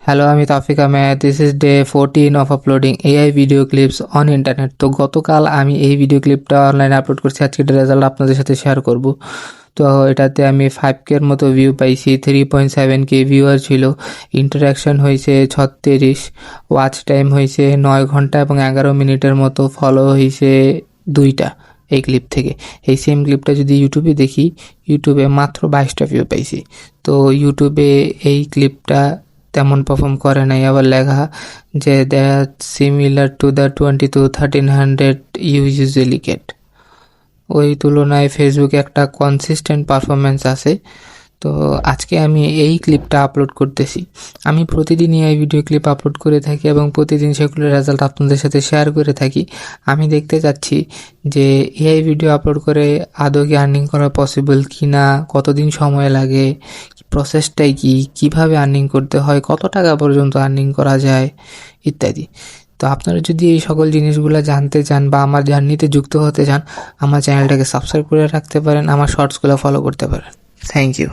Hello, আমি Tafik Ahmed. This is day 14 of uploading AI video clips on internet. তো গতকাল আমি এই ভিডিও ক্লিপটা অনলাইনে আপলোড করছি, আজকে এটার রেজাল্ট আপনাদের সাথে শেয়ার করব। তো এটাতে আমি 5K এর মতো ভিউ পাইছি, 3.7K ভিউয়ার ছিল, ইন্টারাকশন হয়েছে 36, ওয়াচ টাইম হয়েছে 9 ঘন্টা এবং 11 মিনিটের মতো, ফলো হয়েছে 2টা এই ক্লিপ থেকে। এই সেম ক্লিপটা যদি ইউটিউবে দেখি, ইউটিউবে মাত্র 22টা ভিউ পাইছি। তো ইউটিউবে এই ক্লিপটা তেমন পারফর্ম করে নাই। আবার লেখা যে that similar to the 20 to 1300 you usually get. ওই তুলনায় ফেসবুকে একটা কনসিস্টেন্ট পারফরমেন্স আছে। তো আজকে আমি এই ক্লিপটা আপলোড করতেছি। আমি প্রতিদিনই এই ভিডিও ক্লিপ আপলোড করে থাকি এবং প্রতিদিন সেগুলোর রেজাল্ট আপনাদের সাথে শেয়ার করে থাকি। আমি দেখতে চাচ্ছি যে এই ভিডিও আপলোড করে আদৌ কি আর্নিং করা পসিবল কি না, কতদিন সময় লাগে, প্রসেসটাই কি, কিভাবে আর্নিং করতে হয়, কত টাকা পর্যন্ত আর্নিং করা যায় ইত্যাদি। তো আপনারা যদি এই সকল জিনিসগুলো জানতে চান বা আমার জার্নিতে যুক্ত হতে চান, আমার চ্যানেলটাকে সাবস্ক্রাইব করে রাখতে পারেন, আমার শর্টসগুলো ফলো করতে পারেন। Thank you.